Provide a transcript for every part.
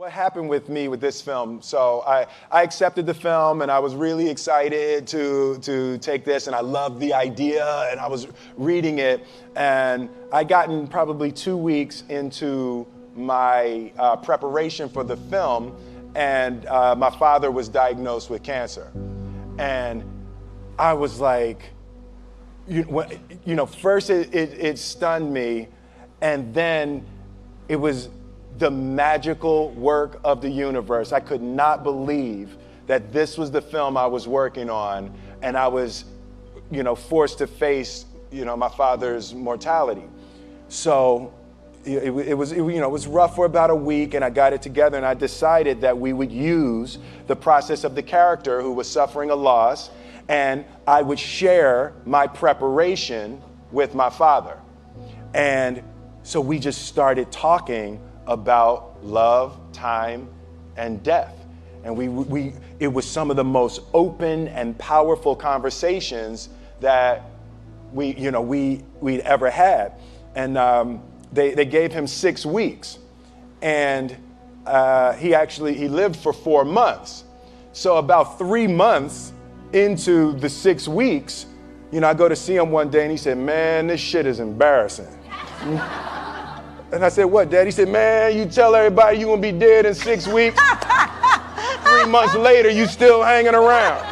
What happened with me with this film? So I accepted the film and I was really excited to take this, and I loved the idea, and I was reading it, and I gotten probably 2 weeks into my preparation for the film, and my father was diagnosed with cancer. And I was like, first it stunned me, and then it was the magical work of the universe. I could not believe that this was the film I was working on, and I was, forced to face, my father's mortality. So it was rough for about a week, and I got it together, and I decided that we would use the process of the character who was suffering a loss, and I would share my preparation with my father. And so we just started talking about love, time, and death. And it was some of the most open and powerful conversations that we'd ever had. And they gave him 6 weeks, and he lived for 4 months. So about 3 months into the 6 weeks, I go to see him one day, and he said, "Man, this shit is embarrassing." And I said, "What, Dad?" He said, "Man, you tell everybody you gonna be dead in 6 weeks. 3 months later, you still hanging around."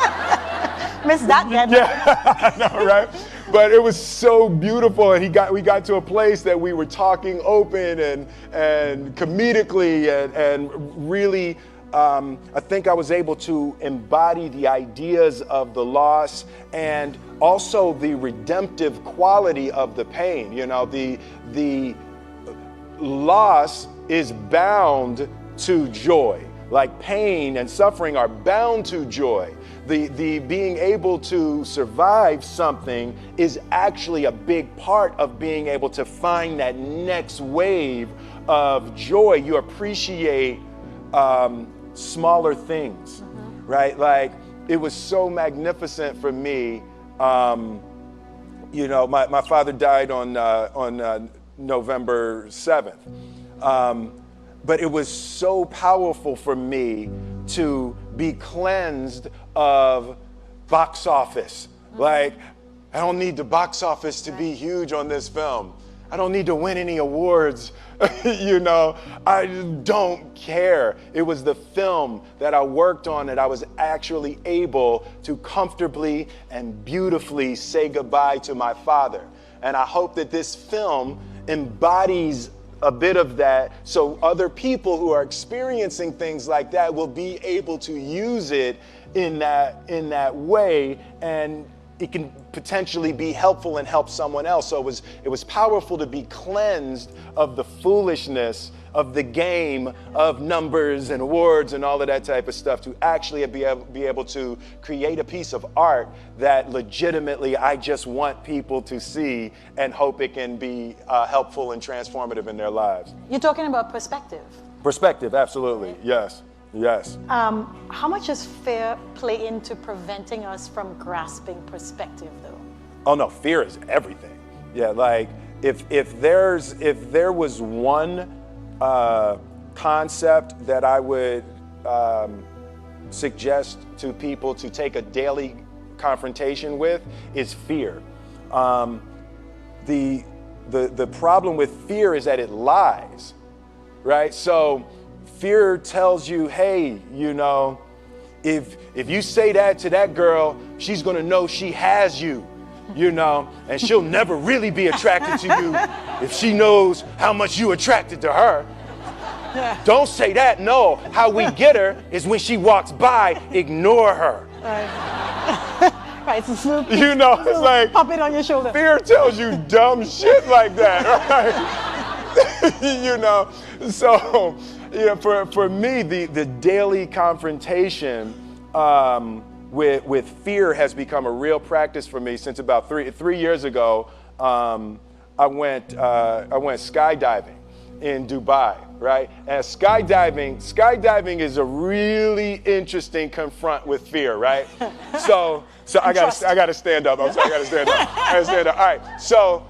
Miss that, Dad. Yeah, I know, right? But it was so beautiful, and we got to a place that we were talking open and comedically and really. I think I was able to embody the ideas of the loss and also the redemptive quality of the pain. The loss is bound to joy. Like pain and suffering are bound to joy. The being able to survive something is actually a big part of being able to find that next wave of joy. You appreciate smaller things, right? Like it was so magnificent for me. My father died on November 7th. But it was so powerful for me to be cleansed of box office. Like, I don't need the box office to be huge on this film. I don't need to win any awards. I don't care. It was the film that I worked on that I was actually able to comfortably and beautifully say goodbye to my father. And I hope that this film embodies a bit of that, so other people who are experiencing things like that will be able to use it in that way, and it can potentially be helpful and help someone else. So it was powerful to be cleansed of the foolishness of the game of numbers and awards and all of that type of stuff, to actually be able to create a piece of art that legitimately I just want people to see and hope it can be helpful and transformative in their lives. You're talking about perspective. Perspective, absolutely, yes. Yes. How much does fear play into preventing us from grasping perspective, though? Oh no, fear is everything. Yeah, like if there was one concept that I would suggest to people to take a daily confrontation with, is fear. The problem with fear is that it lies, right? So fear tells you, hey, if you say that to that girl, she's gonna know she has you, and she'll never really be attracted to you if she knows how much you attracted to her. Don't say that. No, how we get her is when she walks by, ignore her. Right, it's it's like pop it on your shoulder. Fear tells you dumb shit like that, right? So for me, the daily confrontation with fear has become a real practice for me since about three years ago. I went skydiving in Dubai, right? And skydiving is a really interesting confront with fear, right? So I gotta stand up. I'm sorry, I gotta stand up. All right. So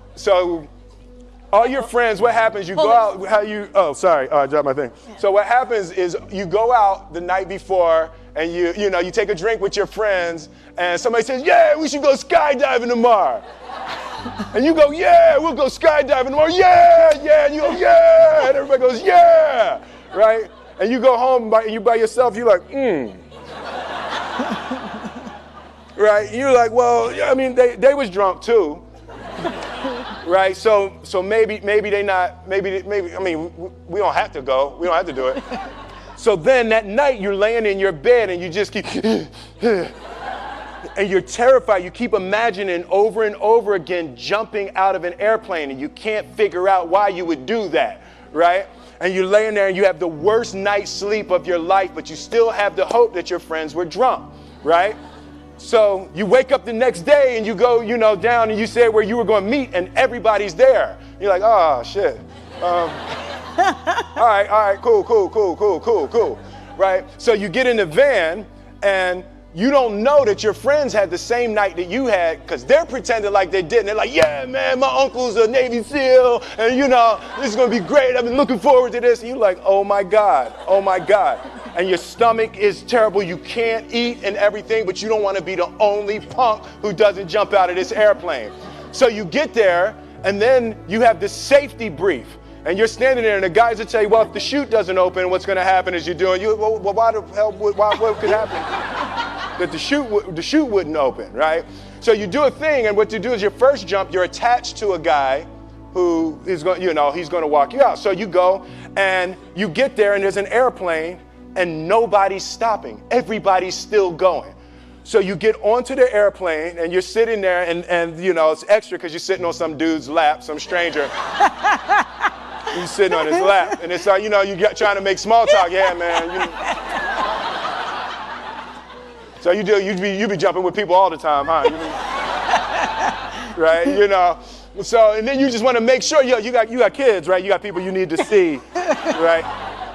All your friends, what happens, you go out, I dropped my thing. Yeah. So what happens is you go out the night before and you take a drink with your friends and somebody says, yeah, we should go skydiving tomorrow. And you go, yeah, we'll go skydiving tomorrow, yeah, and you go, yeah, and everybody goes, yeah, right? And you go home and you by yourself, you're like, right? You're like, well, I mean, they was drunk too. Right, so maybe they not, maybe, I mean, we don't have to go, we don't have to do it. So then that night you're laying in your bed and you just keep, and you're terrified. You keep imagining over and over again jumping out of an airplane and you can't figure out why you would do that, right? And you're laying there and you have the worst night's sleep of your life, but you still have the hope that your friends were drunk, right? So you wake up the next day and you go, down and you say where you were going to meet and everybody's there. You're like, oh, shit. All right, cool. Right? So you get in the van and you don't know that your friends had the same night that you had because they're pretending like they didn't. They're like, yeah, man, my uncle's a Navy SEAL and, this is going to be great. I've been looking forward to this. And you're like, oh, my God. And your stomach is terrible. You can't eat and everything, but you don't want to be the only punk who doesn't jump out of this airplane. So you get there, and then you have this safety brief. And you're standing there, and the guys will tell you, well, if the chute doesn't open, what's going to happen is why the hell, what could happen? That the chute wouldn't open, right? So you do a thing, and what you do is your first jump, you're attached to a guy who is going, he's going to walk you out. So you go, and you get there, and there's an airplane, and nobody's stopping. Everybody's still going. So you get onto the airplane and you're sitting there and it's extra because you're sitting on some dude's lap, some stranger. You're sitting on his lap and it's like, you trying to make small talk. Yeah, man. So you be jumping with people all the time, huh? Right? So, and then you just want to make sure, you got kids, right? You got people you need to see, right?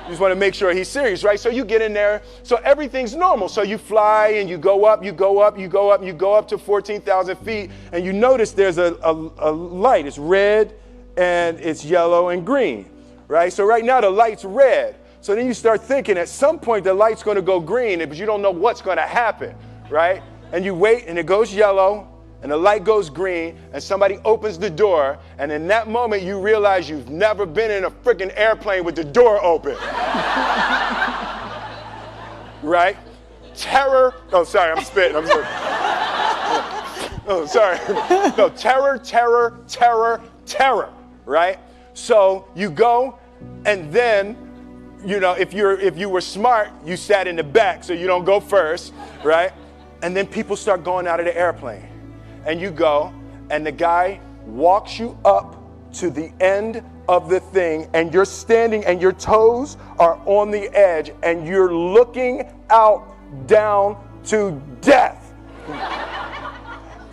You just want to make sure he's serious, right? So you get in there. So everything's normal. So you fly and you go up to 14,000 feet. And you notice there's a light. It's red and it's yellow and green, right? So right now the light's red. So then you start thinking at some point the light's going to go green, but you don't know what's going to happen, right? And you wait and it goes yellow. And the light goes green, and somebody opens the door, and in that moment, you realize you've never been in a freaking airplane with the door open. Right? Terror. Oh, sorry, I'm spitting. Oh, sorry. No, terror. Right? So you go, and then, if you were smart, you sat in the back, so you don't go first, right? And then people start going out of the airplane. And you go, and the guy walks you up to the end of the thing, and you're standing, and your toes are on the edge, and you're looking out down to death.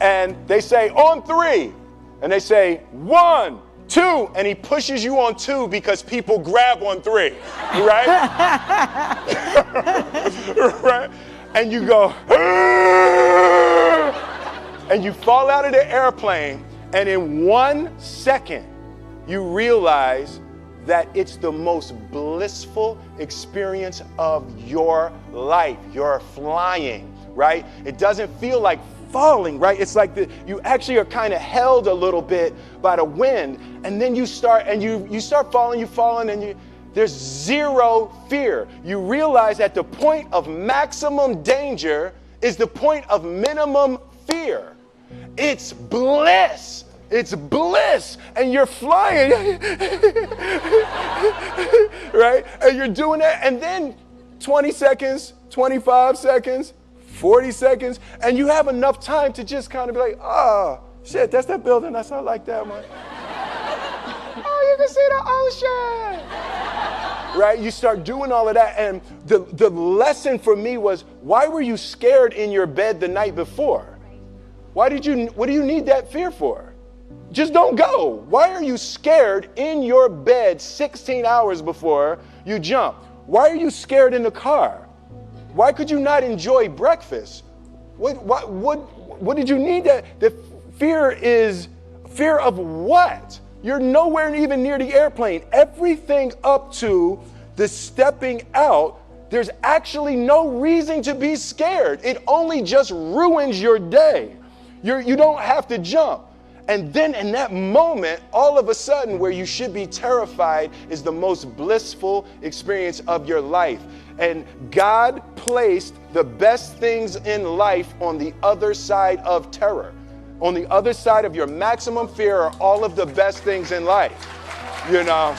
And they say, on 3. And they say, 1, 2. And he pushes you on 2 because people grab on 3, right? Right? And you go, and you fall out of the airplane, and in 1 second, you realize that it's the most blissful experience of your life. You're flying, right? It doesn't feel like falling, right? It's like you actually are kind of held a little bit by the wind, and then you start falling, and there's zero fear. You realize that the point of maximum danger is the point of minimum fear. It's bliss. It's bliss. And you're flying. Right? And you're doing that. And then 20 seconds, 25 seconds, 40 seconds. And you have enough time to just kind of be like, oh, shit, that's that building. That's not like that one. Oh, you can see the ocean. Right? You start doing all of that. And the lesson for me was, why were you scared in your bed the night before? What do you need that fear for? Just don't go. Why are you scared in your bed 16 hours before you jump? Why are you scared in the car? Why could you not enjoy breakfast? What did you need that? The fear is fear of what? You're nowhere even near the airplane. Everything up to the stepping out, there's actually no reason to be scared. It only just ruins your day. You don't have to jump. And then in that moment, all of a sudden, where you should be terrified is the most blissful experience of your life. And God placed the best things in life on the other side of terror. On the other side of your maximum fear are all of the best things in life. You know?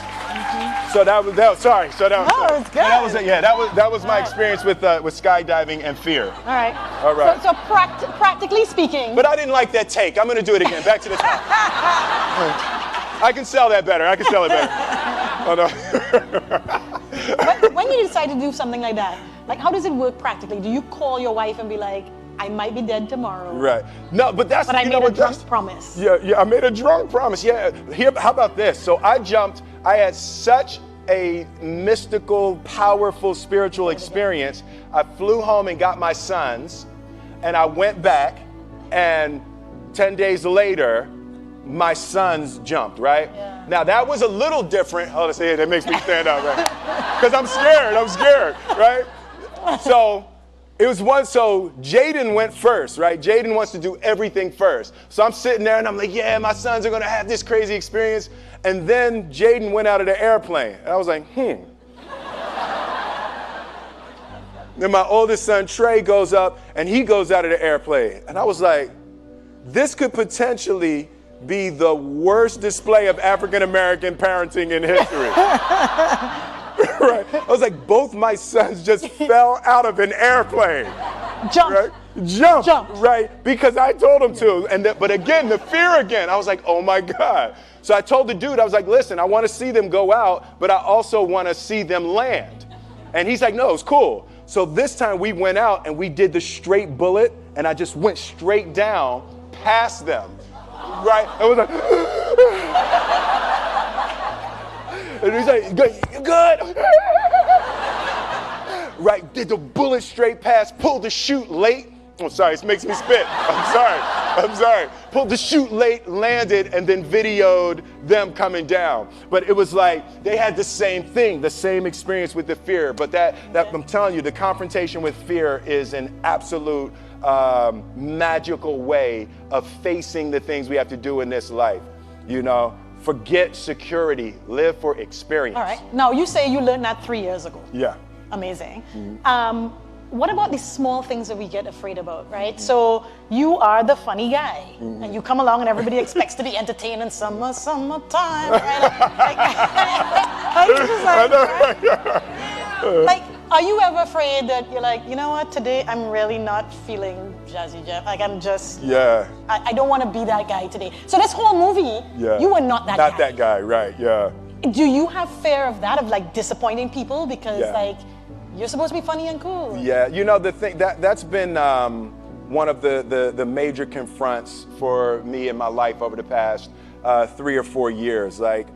So that was sorry. So that was, no, it's good. That was my experience with skydiving and fear. All right. All right. So practically speaking. But I didn't like that take. I'm going to do it again. Back to the top. I can sell that better. Oh, no. When you decide to do something like that, like how does it work practically? Do you call your wife and be like, I might be dead tomorrow? Right. No, but that's. But I made a drunk promise. Yeah, I made a drunk promise. Yeah. How about this? So I jumped. I had such a mystical, powerful spiritual experience. I flew home and got my sons, and I went back, and 10 days later, my sons jumped, right? Yeah. Now that was a little different. Oh, let's see, that makes me stand up, right? Because I'm scared, right? So it was so Jaden went first, right? Jaden wants to do everything first. So I'm sitting there and I'm like, yeah, my sons are gonna have this crazy experience. And then Jaden went out of the airplane. And I was like, Then my oldest son, Trey, goes up and he goes out of the airplane. And I was like, this could potentially be the worst display of African-American parenting in history. Right? I was like, both my sons just fell out of an airplane. Jump. Right? Jump. Right? Because I told them to. But again, the fear again. I was like, oh my God. So I told the dude, I was like, listen, I want to see them go out, but I also want to see them land. And he's like, no, it's cool. So this time we went out and we did the straight bullet, and I just went straight down past them. Right? It was like, and he's like, good. Right, did the bullet straight past, pulled the chute late. Oh, sorry, this makes me spit. I'm sorry. Pulled the chute late, landed, and then videoed them coming down. But it was like, they had the same thing, the same experience with the fear. But that I'm telling you, the confrontation with fear is an absolute magical way of facing the things we have to do in this life. You know, forget security, live for experience. All right. Now, you say you learned that 3 years ago. Yeah. Amazing. Mm-hmm. What about these small things that we get afraid about, right? So you are the funny guy, and you come along and everybody expects to be entertained in summertime, right? Like, are you ever afraid that you're like, you know what, today I'm really not feeling Jazzy Jeff. Like I'm just, I don't want to be that guy today. So this whole movie, you were not that guy. Not that guy, right, yeah. Do you have fear of that, of like disappointing people? Because like, you're supposed to be funny and cool. Yeah, you know, the thing that's been one of the major confronts for me in my life over the past 3 or 4 years. Like,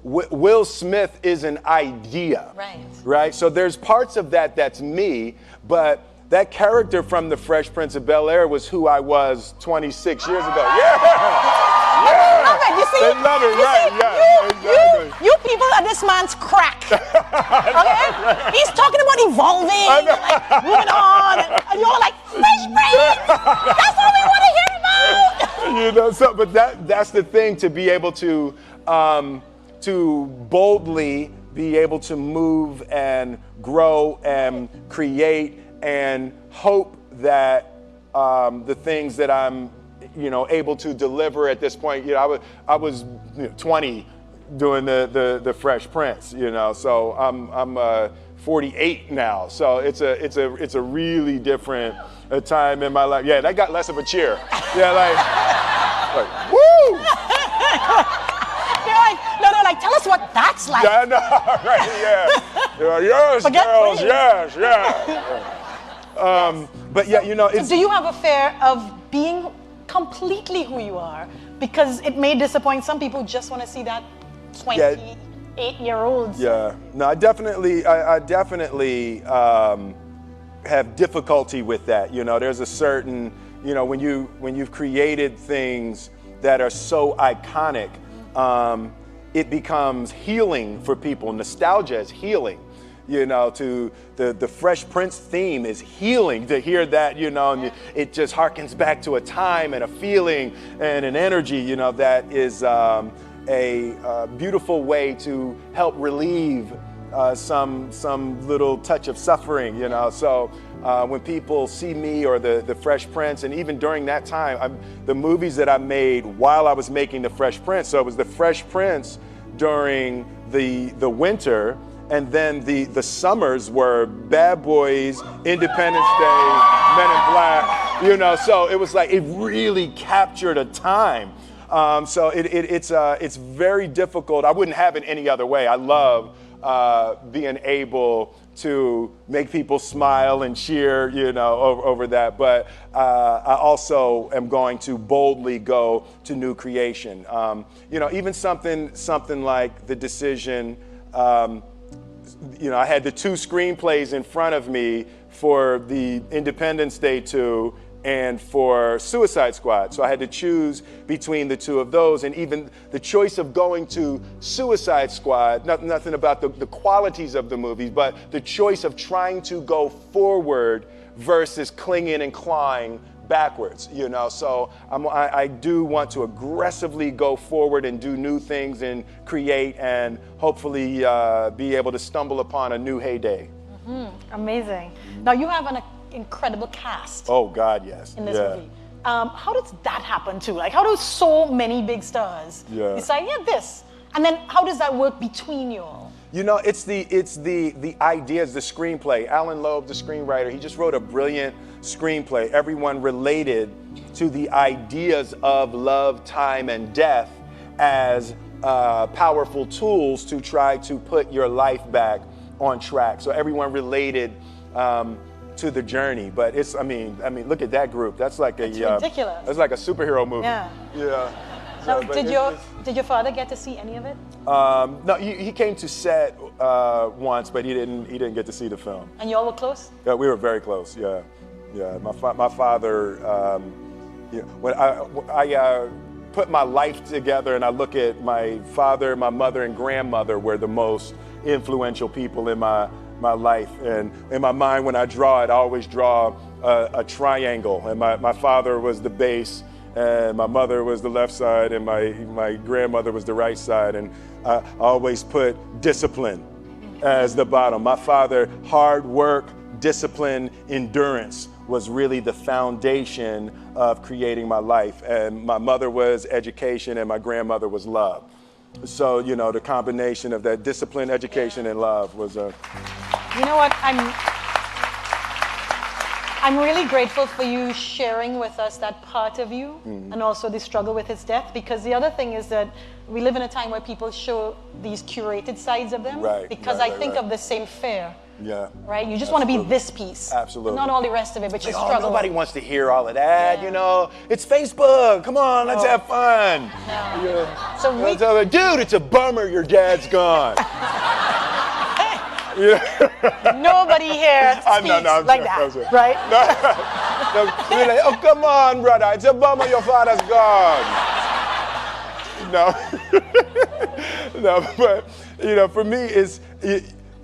Will Smith is an idea, right? So there's parts of that that's me, but that character from The Fresh Prince of Bel-Air was who I was 26 years ago. Love it. You see, they love it, right? Exactly. You people are this man's crack. Okay? He's talking about evolving, like, moving on, and you're like, Fresh Prince! That's what we want to hear about! You know, so, but that's the thing, to be able to boldly be able to move and grow and create and hope that the things that I'm able to deliver at this point. I was 20 doing the Fresh Prince, so I'm 48 now. So it's a really different time in my life. Yeah, that got less of a cheer. Yeah, like woo! They're like, tell us what that's like. Yeah, no, right, yeah. Yes, girls, yes. But yeah, it's. So do you have a fear of being completely who you are? Because it may disappoint some people who just want to see that 28-year-old. Yeah, no, I definitely have difficulty with that. There's a certain, when you've created things that are so iconic, it becomes healing for people. Nostalgia is healing. To the Fresh Prince theme is healing to hear that, and it just harkens back to a time and a feeling and an energy, that is a beautiful way to help relieve some little touch of suffering, So when people see me or the Fresh Prince, and even during that time, the movies that I made while I was making the Fresh Prince, so it was the Fresh Prince during the winter, and then the summers were Bad Boys, Independence Day, Men in Black, So it was like it really captured a time. So it's very difficult. I wouldn't have it any other way. I love being able to make people smile and cheer, over that. But I also am going to boldly go to new creation. Even something like the decision. I had the two screenplays in front of me for the Independence Day 2 and for Suicide Squad. So I had to choose between the two of those. And even the choice of going to Suicide Squad, nothing about the qualities of the movies, but the choice of trying to go forward versus clinging and clawing backwards, So I do want to aggressively go forward and do new things and create and hopefully be able to stumble upon a new heyday. Amazing. Now you have an incredible cast. Oh God, yes. In this movie. How does that happen too? Like, how do so many big stars decide, this? And then how does that work between you all? It's the ideas, the screenplay. Alan Loeb, the screenwriter, he just wrote a brilliant screenplay. Everyone related to the ideas of love, time, and death as powerful tools to try to put your life back on track. So everyone related to the journey. But I mean, look at that group. That's like ridiculous. That's like a superhero movie. Yeah. Yeah. Now, did your father get to see any of it? No, he came to set once, but he didn't get to see the film. And y'all were close? Yeah, we were very close. Yeah. My father. When I put my life together and I look at my father, my mother, and grandmother were the most influential people in my life. And in my mind, when I draw it, I always draw a triangle. And my father was the base, and my mother was the left side, and my grandmother was the right side. And I always put discipline as the bottom. My father, hard work, discipline, endurance was really the foundation of creating my life. And my mother was education, and my grandmother was love. So, the combination of that discipline, education, and love was a... You know what? I'm really grateful for you sharing with us that part of you and also the struggle with his death, because the other thing is that we live in a time where people show these curated sides of them. Right. Because I think of the same fear. Yeah. Right? You just want to be this piece. Absolutely. Not all the rest of it, but you struggle. Nobody wants to hear all of that, It's Facebook. Come on, let's have fun. No. So dude, it's a bummer your dad's gone. Nobody here speaks like that, right? You're like, oh, come on, brother. It's a bummer your father's gone. No, but, for me,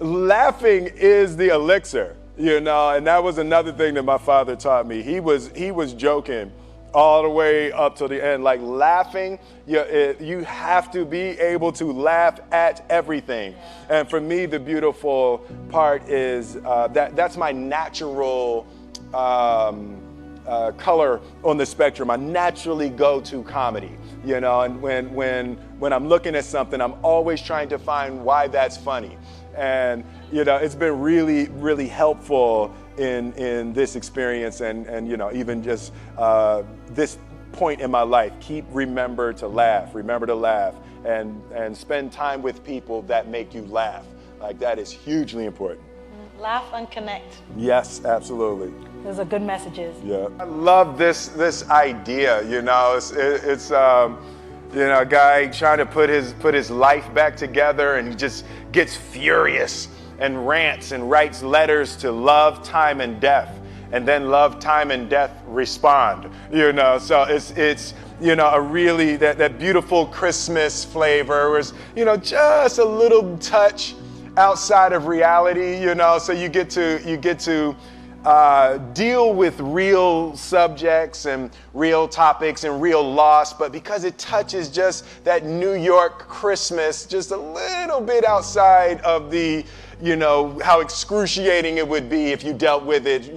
laughing is the elixir, and that was another thing that my father taught me. He was joking all the way up to the end. Like, laughing, you have to be able to laugh at everything. And for me, the beautiful part is that's my natural color on the spectrum. I naturally go to comedy, and when I'm looking at something, I'm always trying to find why that's funny. And it's been really, really helpful in this experience, and even just this point in my life. Remember to laugh, and spend time with people that make you laugh. Like, that is hugely important. Laugh and connect. Yes, absolutely. Those are good messages. Yeah, I love this idea. It's a guy trying to put his life back together, and he just gets furious and rants and writes letters to love, time, and death. and then love, time, and death respond. So it's a really that beautiful Christmas flavor was just a little touch outside of reality. So you get to deal with real subjects and real topics and real loss, but because it touches just that New York Christmas just a little bit outside of the, how excruciating it would be if you dealt with it,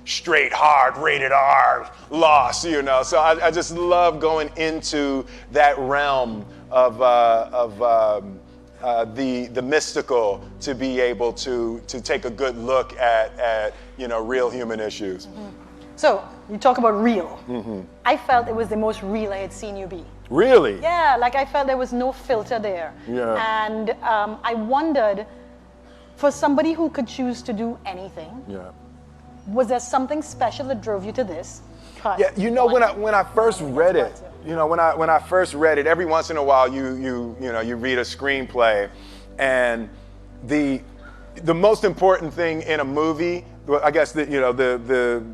straight, hard, rated R, loss, So I just love going into that realm of the mystical to be able to take a good look at real human issues. Mm-hmm. So you talk about real. Mm-hmm. I felt it was the most real I had seen you be. Really? Yeah, like I felt there was no filter there. Yeah. And I wondered, for somebody who could choose to do anything, was there something special that drove you to this? Yeah, when I first read it, when I first read it, every once in a while you read a screenplay, and the most important thing in a movie, I guess the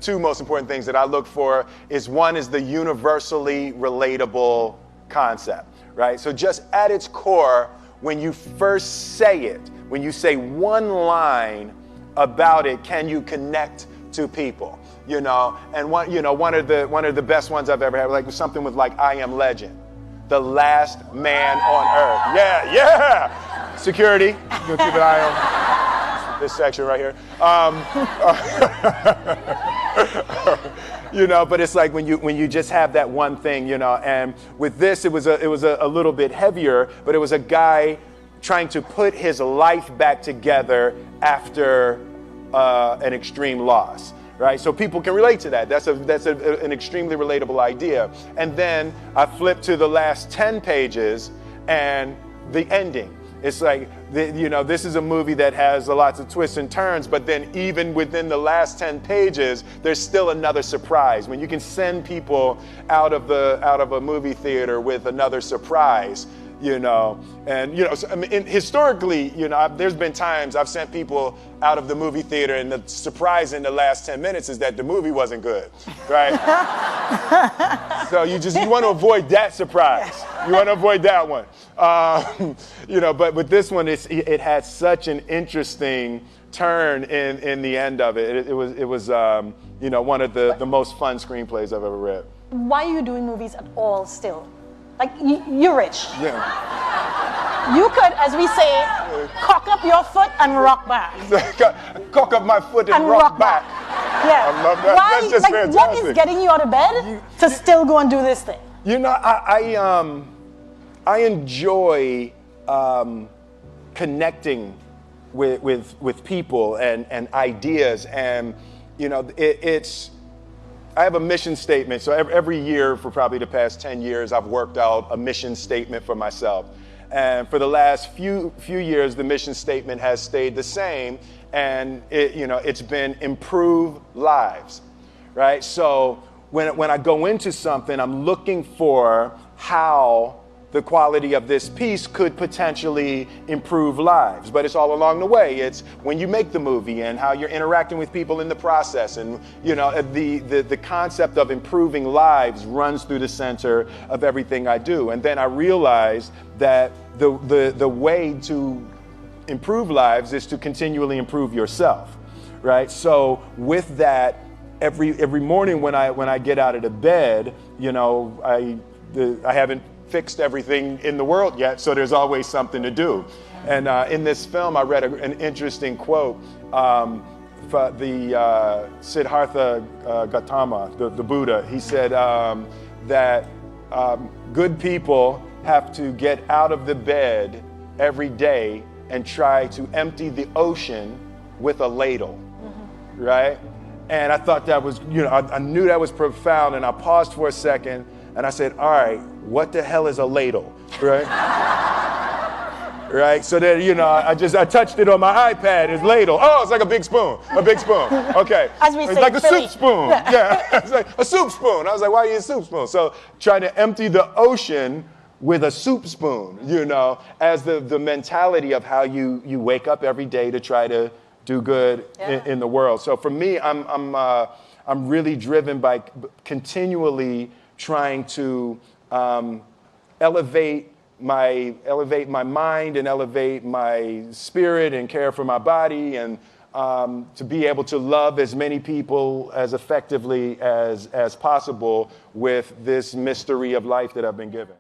two most important things that I look for is one is the universally relatable concept, right? So just at its core, when you first say it, when you say one line about it, can you connect to people? And one of the best ones I've ever had, like something with like I Am Legend, the last man on earth. Yeah. Security, you'll keep an eye on this section right here. But it's like when you just have that one thing, and with this it was a little bit heavier, but it was a guy trying to put his life back together after an extreme loss. Right, so people can relate to that. That's an extremely relatable idea. And then I flip to the last 10 pages and the ending. It's like, this is a movie that has lots of twists and turns, but then even within the last 10 pages, there's still another surprise. When you can send people out of a movie theater with another surprise, historically, there's been times I've sent people out of the movie theater and the surprise in the last 10 minutes is that the movie wasn't good, right? So you want to avoid that surprise. You want to avoid that one. But with this one, it had such an interesting turn in the end of it. It was one of the most fun screenplays I've ever read. Why are you doing movies at all still? Like, you're rich. Yeah. You could, as we say, cock up your foot and rock back. Cock up my foot and rock back. Yeah. I love that. Why, That's just fantastic. What is getting you out of bed to still go and do this thing? I enjoy connecting with people and ideas, and I have a mission statement. So every year for probably the past 10 years, I've worked out a mission statement for myself. And for the last few years, the mission statement has stayed the same, and it's been improve lives, right? So when I go into something, I'm looking for how the quality of this piece could potentially improve lives. But it's all along the way. It's when you make the movie and how you're interacting with people in the process. And the concept of improving lives runs through the center of everything I do. And then I realized that the way to improve lives is to continually improve yourself, right? So with that, every morning when I get out of the bed, I haven't fixed everything in the world yet, so there's always something to do. And in this film, I read an interesting quote from the Siddhartha Gautama, the Buddha. He said that good people have to get out of the bed every day and try to empty the ocean with a ladle, right? And I thought that was, I knew that was profound, and I paused for a second, and I said, all right, what the hell is a ladle, right? Right, so then, I touched it on my iPad, it's ladle. Oh, it's like a big spoon, okay. As we it's say, like a Philly. soup spoon, yeah, it's like a soup spoon. I was like, why do you use a soup spoon? So trying to empty the ocean with a soup spoon, as the mentality of how you wake up every day to try to do good Yeah. in the world. So for me, I'm really driven by continually trying to elevate my mind and elevate my spirit and care for my body, and to be able to love as many people as effectively as possible with this mystery of life that I've been given.